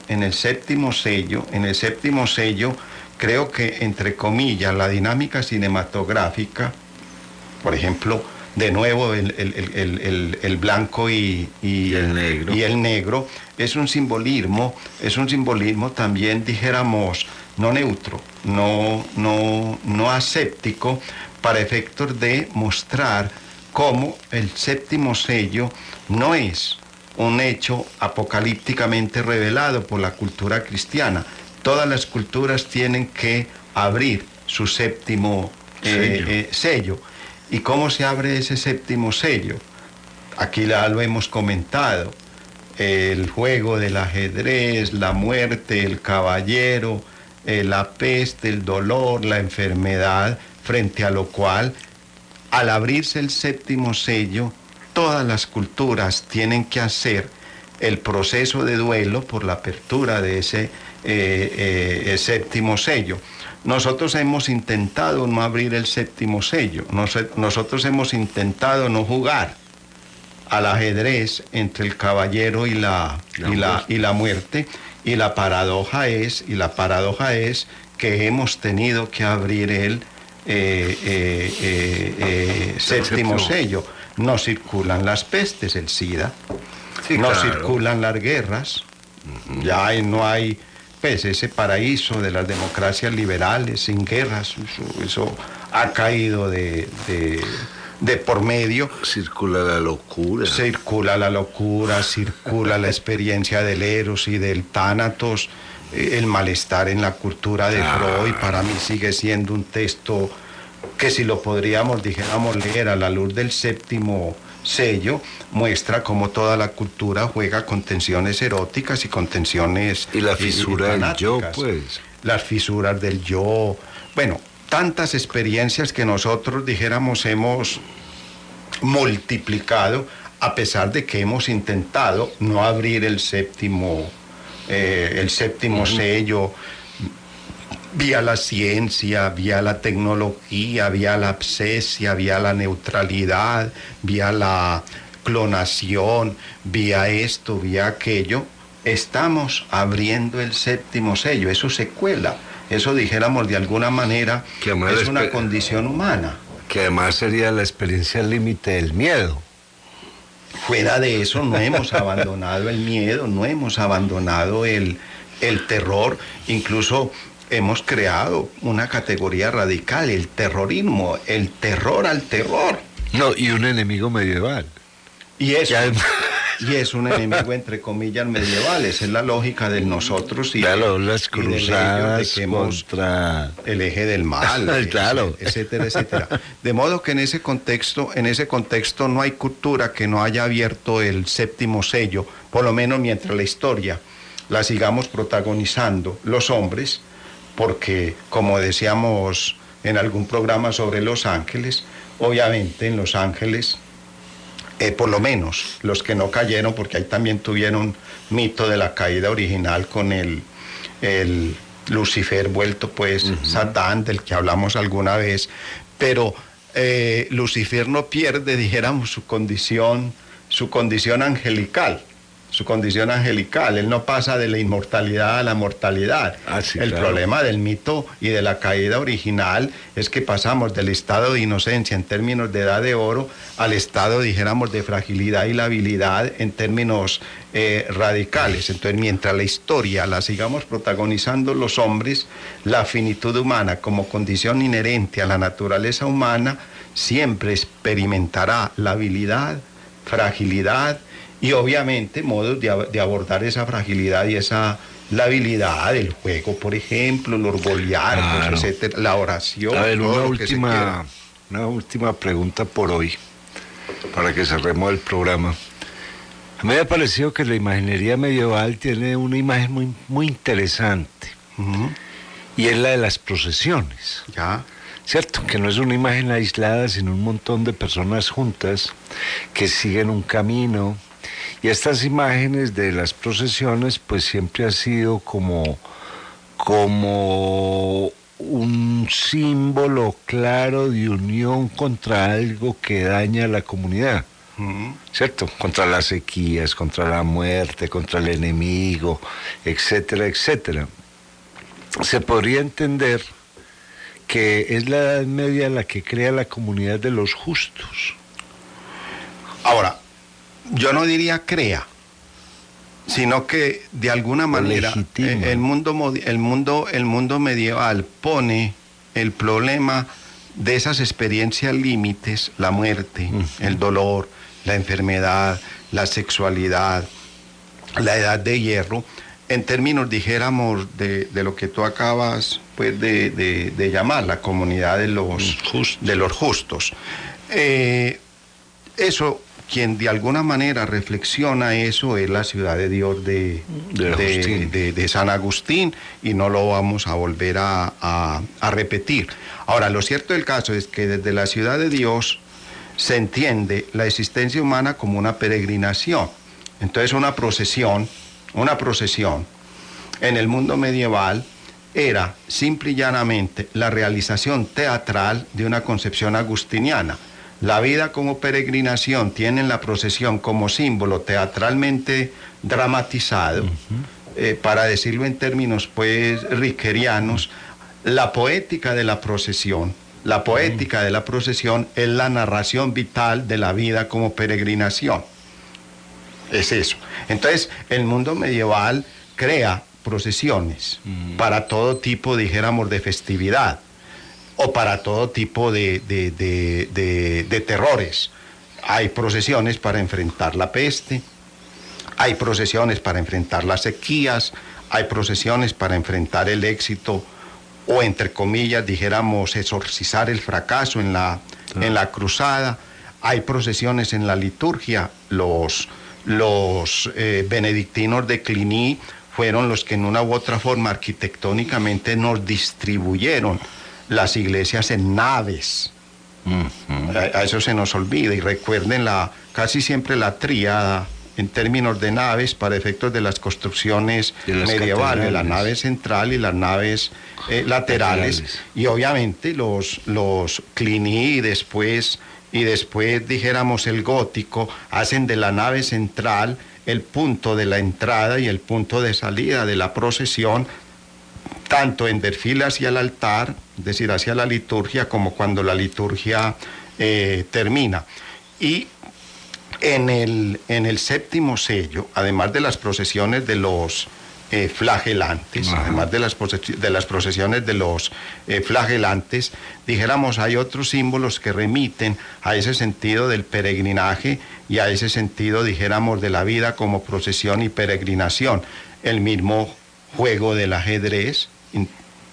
creo que, entre comillas, la dinámica cinematográfica Por ejemplo, de nuevo el blanco y el negro es un simbolismo también, dijéramos, no neutro, no aséptico, para efectos de mostrar cómo el séptimo sello no es un hecho apocalípticamente revelado por la cultura cristiana. Todas las culturas tienen que abrir su séptimo sello. ¿Y cómo se abre ese séptimo sello? Aquí ya lo hemos comentado. El juego del ajedrez, la muerte, el caballero, la peste, el dolor, la enfermedad, frente a lo cual, al abrirse el séptimo sello, todas las culturas tienen que hacer el proceso de duelo por la apertura de ese séptimo sello. Nosotros hemos intentado no abrir el séptimo sello, nosotros hemos intentado no jugar al ajedrez entre el caballero y la muerte, y la paradoja es que hemos tenido que abrir el séptimo sello. No circulan las pestes, el SIDA, sí, no circulan las guerras, ya no hay pues ese paraíso de las democracias liberales sin guerras, eso ha caído de por medio. Circula la locura, circula la experiencia del Eros y del Tánatos, el malestar en la cultura de Freud, para mí sigue siendo un texto que si lo podríamos, dijéramos, leer a la luz del séptimo sello, muestra cómo toda la cultura juega con tensiones eróticas y con tensiones... Y la fisura del yo, pues. Las fisuras del yo. Bueno, tantas experiencias que nosotros, dijéramos, hemos multiplicado, a pesar de que hemos intentado no abrir el séptimo sello, vía la ciencia, vía la tecnología, vía la abscesia, vía la neutralidad, vía la clonación, vía esto, vía aquello. Estamos abriendo el séptimo sello, eso se cuela, eso, dijéramos, de alguna manera es una condición humana. Que además sería la experiencia límite del miedo. Fuera de eso, no hemos abandonado el miedo, no hemos abandonado el terror, incluso hemos creado una categoría radical, el terrorismo, el terror al terror. No, y un enemigo medieval. Y es un enemigo, entre comillas, medievales, es la lógica del nosotros y, claro, las cruzadas de contra el eje del mal, claro, etcétera, etcétera. De modo que en ese contexto no hay cultura que no haya abierto el séptimo sello, por lo menos mientras la historia la sigamos protagonizando los hombres, porque, como decíamos en algún programa sobre Los Ángeles, obviamente en Los Ángeles, por lo menos los que no cayeron, porque ahí también tuvieron mito de la caída original con el Lucifer vuelto pues Satán, del que hablamos alguna vez, pero Lucifer no pierde, dijéramos, su condición angelical. Él no pasa de la inmortalidad a la mortalidad. Sí, el problema del mito y de la caída original es que pasamos del estado de inocencia en términos de edad de oro al estado, dijéramos, de fragilidad y labilidad en términos radicales. Entonces, mientras la historia la sigamos protagonizando los hombres, la finitud humana como condición inherente a la naturaleza humana siempre experimentará labilidad, fragilidad, y obviamente modos de abordar esa fragilidad y esa labilidad, el juego, por ejemplo, los goliardos, etcétera, la oración. A ver, una última pregunta por hoy, para que cerremos el programa. A mí me ha parecido que la imaginería medieval tiene una imagen muy, muy interesante, y es la de las procesiones. Ya. ¿Cierto? Que no es una imagen aislada, sino un montón de personas juntas que siguen un camino. Y estas imágenes de las procesiones pues siempre ha sido como un símbolo claro de unión contra algo que daña a la comunidad, ¿cierto? Contra las sequías, contra la muerte, contra el enemigo, etcétera, etcétera. Se podría entender que es la Edad Media la que crea la comunidad de los justos. Ahora, yo no diría crea, sino que de alguna manera el mundo medieval pone el problema de esas experiencias límites, la muerte, el dolor, la enfermedad, la sexualidad, la edad de hierro, en términos, dijéramos, de lo que tú acabas pues, de llamar la comunidad de los justos. Eso, quien de alguna manera reflexiona eso es la ciudad de Dios de San Agustín, y no lo vamos a volver a repetir. Ahora, lo cierto del caso es que desde la ciudad de Dios se entiende la existencia humana como una peregrinación. Entonces una procesión en el mundo medieval era simple y llanamente la realización teatral de una concepción agustiniana. La vida como peregrinación tiene en la procesión como símbolo teatralmente dramatizado, para decirlo en términos pues rickerianos, la poética de la procesión. La poética de la procesión es la narración vital de la vida como peregrinación. Es eso. Entonces, el mundo medieval crea procesiones para todo tipo, dijéramos, de festividad, o para todo tipo de terrores. Hay procesiones para enfrentar la peste, hay procesiones para enfrentar las sequías, hay procesiones para enfrentar el éxito, o entre comillas, dijéramos, exorcizar el fracaso en la cruzada. Hay procesiones en la liturgia. Los benedictinos de Cluny fueron los que en una u otra forma arquitectónicamente nos distribuyeron las iglesias en naves. A eso se nos olvida, y recuerden casi siempre la tríada en términos de naves para efectos de las construcciones medievales, la nave central y las naves laterales, y obviamente los Cluny y después dijéramos el gótico hacen de la nave central el punto de la entrada y el punto de salida de la procesión, tanto en desfile hacia el altar, es decir, hacia la liturgia, como cuando la liturgia termina. Y en el séptimo sello, además de las procesiones de los flagelantes, además de las procesiones de los flagelantes, dijéramos, hay otros símbolos que remiten a ese sentido del peregrinaje y a ese sentido, dijéramos, de la vida como procesión y peregrinación. El mismo juego del ajedrez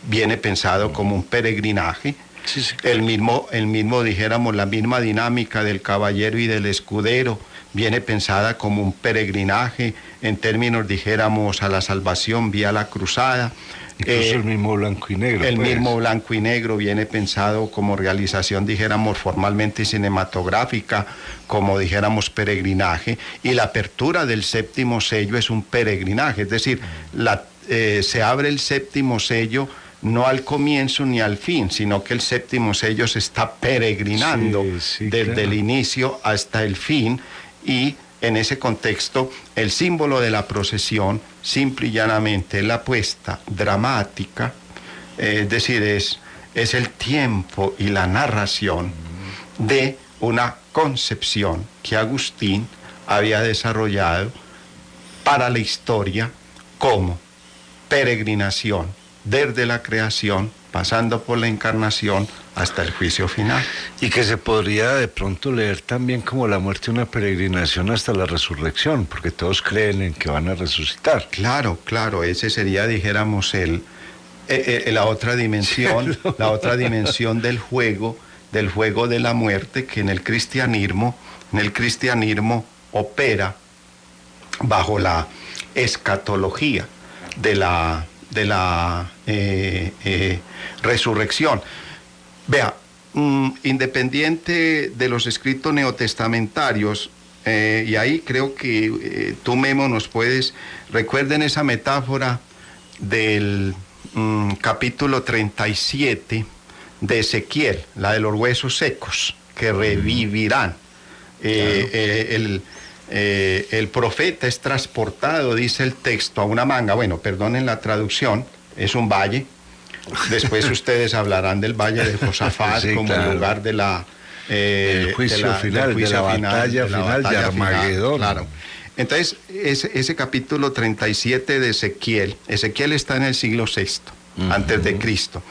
viene pensado como un peregrinaje. Sí, sí, claro. El mismo, dijéramos, la misma dinámica del caballero y del escudero viene pensada como un peregrinaje en términos, dijéramos, a la salvación vía la cruzada. Incluso el mismo blanco y negro. El mismo blanco y negro viene pensado como realización, dijéramos, formalmente cinematográfica, como dijéramos peregrinaje, y la apertura del séptimo sello es un peregrinaje, es decir, se abre el séptimo sello no al comienzo ni al fin, sino que el séptimo sello se está peregrinando desde el inicio hasta el fin, y en ese contexto el símbolo de la procesión simple y llanamente es la puesta dramática, es decir, es el tiempo y la narración de una concepción que Agustín había desarrollado para la historia como peregrinación desde la creación, pasando por la encarnación hasta el juicio final. Y que se podría de pronto leer también como la muerte una peregrinación hasta la resurrección, porque todos creen en que van a resucitar. Claro, ese sería, dijéramos, la otra dimensión, la otra dimensión del juego de la muerte, que en el cristianismo opera bajo la escatología de la resurrección. Vea, independiente de los escritos neotestamentarios, y ahí creo que tú, Memo, nos puedes, recuerden esa metáfora del capítulo 37 de Ezequiel, la de los huesos secos que revivirán. El profeta es transportado, dice el texto, a una manga, bueno, perdonen la traducción, es un valle, Después ustedes hablarán del Valle de Josafat Sí, como claro. el lugar de la... El juicio final, de la batalla final de Armagedón. Claro. Entonces, ese capítulo 37 de Ezequiel está en el siglo VI, antes de Cristo.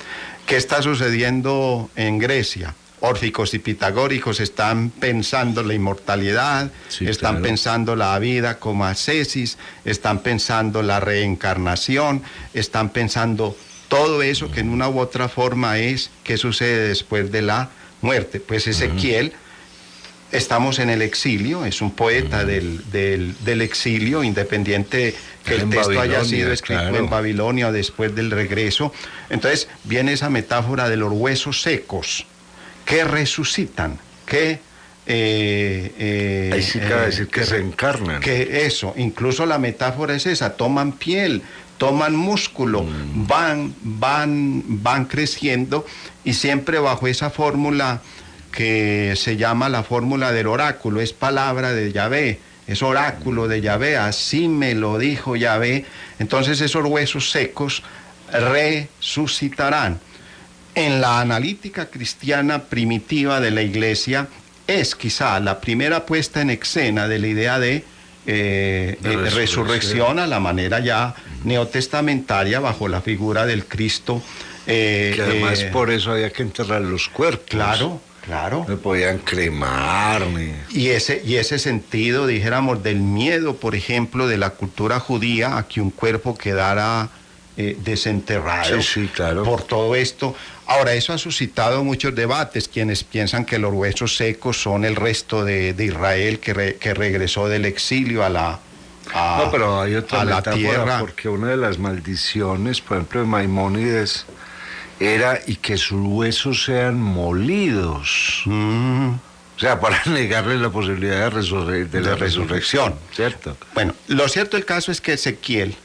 ¿Qué está sucediendo en Grecia? Órficos y pitagóricos están pensando la inmortalidad, Sí, están claro. pensando la vida como ascesis, están pensando la reencarnación, están pensando todo eso que en una u otra forma es qué sucede después de la muerte. Pues Ezequiel, estamos en el exilio, es un poeta del exilio, independiente que el En texto haya Babilonia, sido escrito claro. en Babilonia o después del regreso. Entonces viene esa metáfora de los huesos secos que resucitan, que... Ahí sí cabe decir que se encarnan. Que eso, incluso la metáfora es esa, toman piel, toman músculo, van creciendo, y siempre bajo esa fórmula que se llama la fórmula del oráculo, es palabra de Yahvé, es oráculo de Yahvé, así me lo dijo Yahvé. Entonces esos huesos secos resucitarán. En la analítica cristiana primitiva de la Iglesia es quizá la primera puesta en escena de la idea de resurrección a la manera ya neotestamentaria bajo la figura del Cristo. Que además por eso había que enterrar los cuerpos. Claro, claro. No podían cremar ni... Y ese sentido, dijéramos, del miedo, por ejemplo, de la cultura judía a que un cuerpo quedara desenterrado. Sí, sí, claro. Por todo esto. Ahora, eso ha suscitado muchos debates, quienes piensan que los huesos secos son el resto de Israel que regresó del exilio a la No, pero hay otra a la metáfora, tierra. porque una de las maldiciones, por ejemplo, de Maimónides, era y que sus huesos sean molidos. O sea, para negarle la posibilidad de la resurrección, ¿cierto? Bueno, lo cierto del caso es que Ezequiel,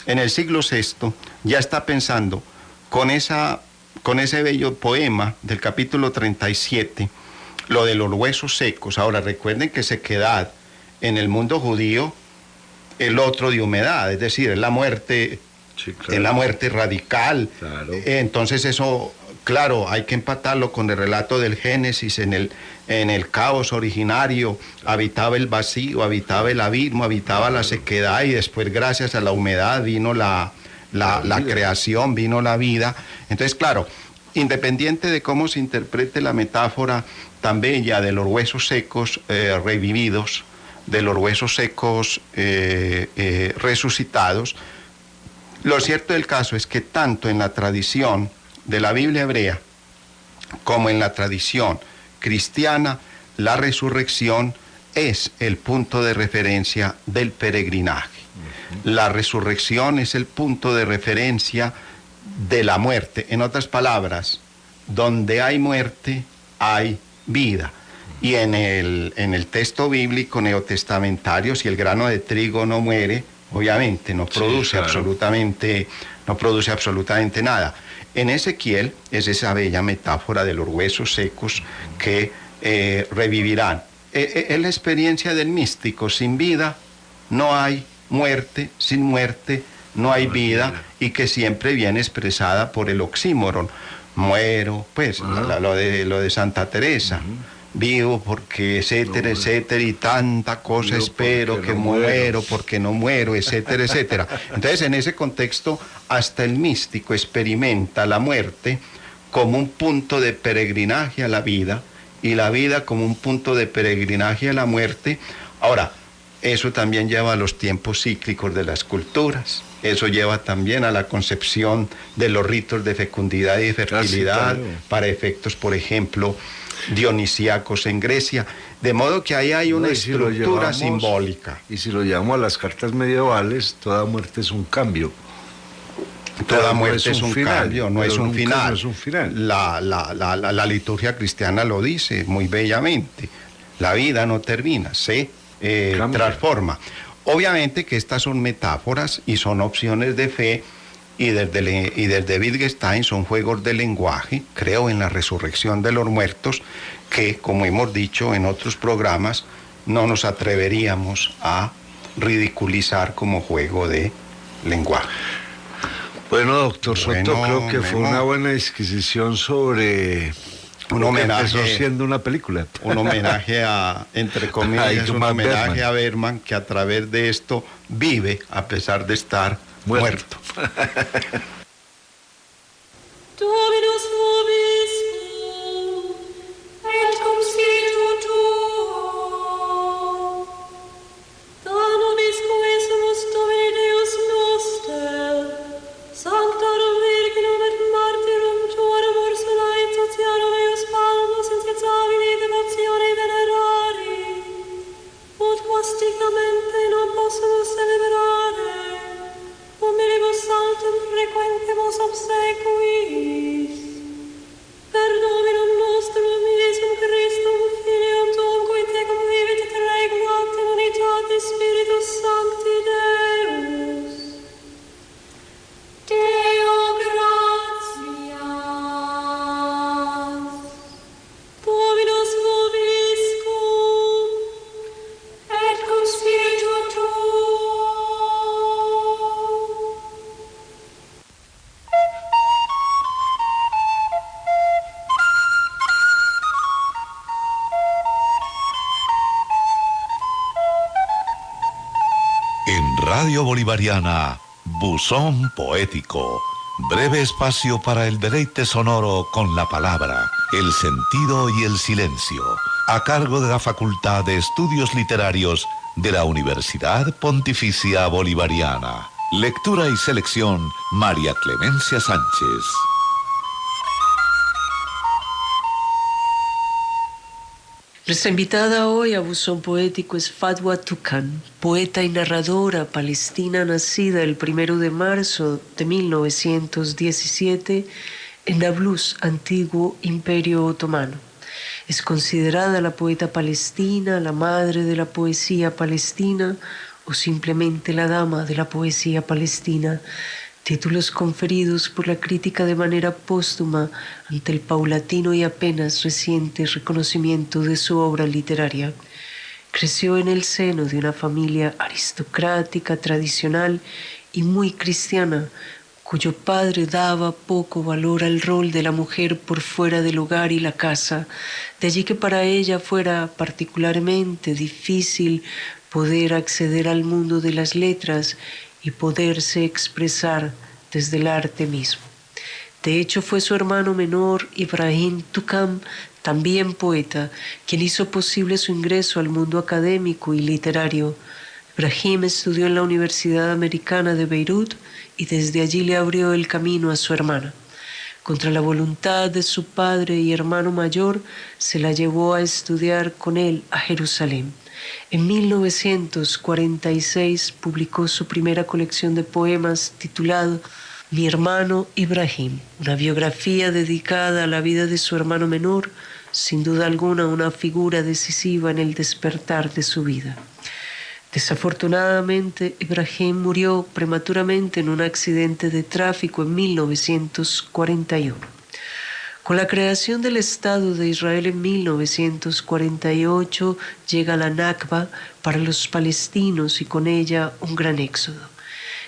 en el siglo VI, ya está pensando con ese bello poema del capítulo 37, lo de los huesos secos. Ahora, recuerden que sequedad en el mundo judío, el otro de humedad, es decir, es la muerte, Sí, claro. es la muerte radical. Claro. Entonces eso, claro, hay que empatarlo con el relato del Génesis. En el caos originario habitaba el vacío, habitaba el abismo, habitaba la sequedad, y después, gracias a la humedad, vino la creación, vino la vida. Entonces, claro, independiente de cómo se interprete la metáfora tan bella de los huesos secos revividos, de los huesos secos resucitados, lo cierto del caso es que tanto en la tradición de la Biblia hebrea como en la tradición cristiana, la resurrección es el punto de referencia del peregrinaje. La resurrección es el punto de referencia de la muerte. En otras palabras, donde hay muerte, hay vida. Y en el texto bíblico neotestamentario, si el grano de trigo no muere, obviamente no produce, claro, absolutamente nada. En Ezequiel es esa bella metáfora de los huesos secos que revivirán. Es la experiencia del místico. Sin vida no hay muerte, sin muerte no hay vida, y que siempre viene expresada por el oxímoron. Muero, pues, lo de Santa Teresa. Vivo porque, etcétera, etcétera, y tanta cosa Vivo espero porque que no muero, porque no muero, etcétera, etcétera. Entonces, en ese contexto, hasta el místico experimenta la muerte como un punto de peregrinaje a la vida, y la vida como un punto de peregrinaje a la muerte. Ahora, eso también lleva a los tiempos cíclicos de las culturas. Eso lleva también a la concepción de los ritos de fecundidad y de fertilidad, claro, para efectos, por ejemplo, dionisíacos en Grecia. De modo que ahí hay una No, y si lo estructura llevamos- simbólica. Y si lo llevamos a las cartas medievales, toda muerte es un cambio. Toda Pero no muerte es un final, cambio, no pero es un nunca final. no es un final. La liturgia cristiana lo dice muy bellamente. La vida no termina, se Cambia. transforma. Obviamente que estas son metáforas y son opciones de fe, y desde Wittgenstein son juegos de lenguaje. Creo en la resurrección de los muertos, que, como hemos dicho en otros programas, no nos atreveríamos a ridiculizar como juego de lenguaje. Bueno, doctor Soto, Bueno, creo que fue Memo, una buena disquisición sobre un lo que empezó homenaje, siendo una película. un homenaje a, entre A comillas, un Ingmar homenaje Bergman. a Bergman, que a través de esto vive a pesar de estar muerto. Dominus vobiscum, et cum spiritu tuo. Da nobis quesumus Domini Deus noster, sanctorum virginum et martyrum tuorum Ursula et Tatianum eius palmus insensabili devotione venerari, ut quas dignamente non possumus celebrare, omnibus saltum frequentemus obsequiis. Per Dominum nostrum Iesum Christum, Filium Tuum, qui tecum vivit et regnat in unitate Spiritus Sancti Deus. Deo gratias. Dominus vobiscum, et cum spiritu tuo. En Radio Bolivariana, Buzón Poético, breve espacio para el deleite sonoro con la palabra, el sentido y el silencio, a cargo de la Facultad de Estudios Literarios de la Universidad Pontificia Bolivariana. Lectura y selección, María Clemencia Sánchez. Nuestra invitada hoy a Buzón Poético es Fadwa Tuqan, poeta y narradora palestina nacida el 1 de marzo de 1917 en Nablus, antiguo Imperio Otomano. Es considerada la poeta palestina, la madre de la poesía palestina o simplemente la dama de la poesía palestina, títulos conferidos por la crítica de manera póstuma ante el paulatino y apenas reciente reconocimiento de su obra literaria. Creció en el seno de una familia aristocrática, tradicional y muy cristiana, cuyo padre daba poco valor al rol de la mujer por fuera del hogar y la casa, de allí que para ella fuera particularmente difícil poder acceder al mundo de las letras y poderse expresar desde el arte mismo. De hecho, fue su hermano menor, Ibrahim Tuqan, también poeta, quien hizo posible su ingreso al mundo académico y literario. Ibrahim estudió en la Universidad Americana de Beirut y desde allí le abrió el camino a su hermana. Contra la voluntad de su padre y hermano mayor, se la llevó a estudiar con él a Jerusalén. En 1946 publicó su primera colección de poemas titulado Mi hermano Ibrahim, una biografía dedicada a la vida de su hermano menor, sin duda alguna una figura decisiva en el despertar de su vida. Desafortunadamente, Ibrahim murió prematuramente en un accidente de tráfico en 1941. Con la creación del Estado de Israel en 1948 llega la Nakba para los palestinos y con ella un gran éxodo.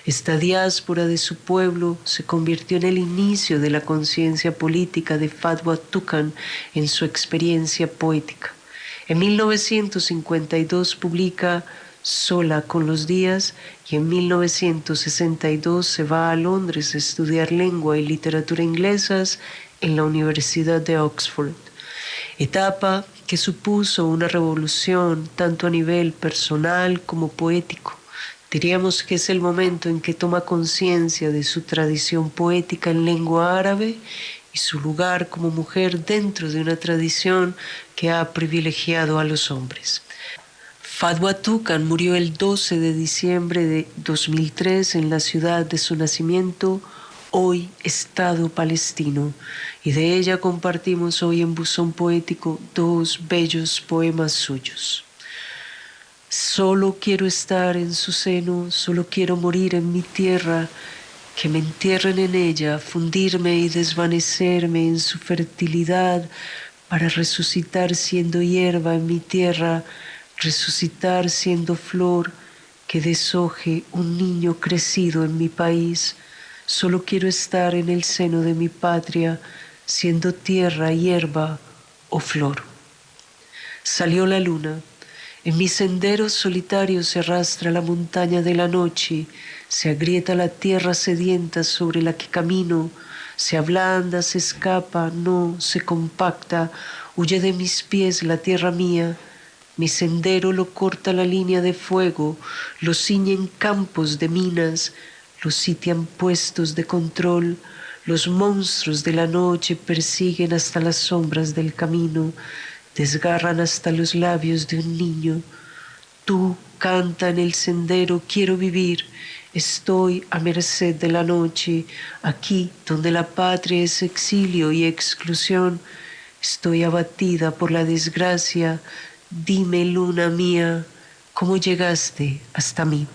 Esta diáspora de su pueblo se convirtió en el inicio de la conciencia política de Fadwa Tuqan en su experiencia poética. En 1952 publica Sola con los días y en 1962 se va a Londres a estudiar lengua y literatura inglesas en la Universidad de Oxford, etapa que supuso una revolución tanto a nivel personal como poético. Diríamos que es el momento en que toma conciencia de su tradición poética en lengua árabe y su lugar como mujer dentro de una tradición que ha privilegiado a los hombres. Fadwa Tuqan murió el 12 de diciembre de 2003 en la ciudad de su nacimiento, hoy Estado palestino, y de ella compartimos hoy en Buzón Poético dos bellos poemas suyos. Solo quiero estar en su seno, solo quiero morir en mi tierra, que me entierren en ella, fundirme y desvanecerme en su fertilidad, para resucitar siendo hierba en mi tierra, resucitar siendo flor que deshoje un niño crecido en mi país, Solo quiero estar en el seno de mi patria, siendo tierra, hierba o flor. Salió la luna. En mis senderos solitarios se arrastra la montaña de la noche, se agrieta la tierra sedienta sobre la que camino, se ablanda, se escapa, no, se compacta, huye de mis pies la tierra mía. Mi sendero lo corta la línea de fuego, lo ciñen campos de minas, lo sitian puestos de control, los monstruos de la noche persiguen hasta las sombras del camino, desgarran hasta los labios de un niño. Tú canta en el sendero, quiero vivir, estoy a merced de la noche, aquí donde la patria es exilio y exclusión, estoy abatida por la desgracia. Dime, luna mía, ¿cómo llegaste hasta mí?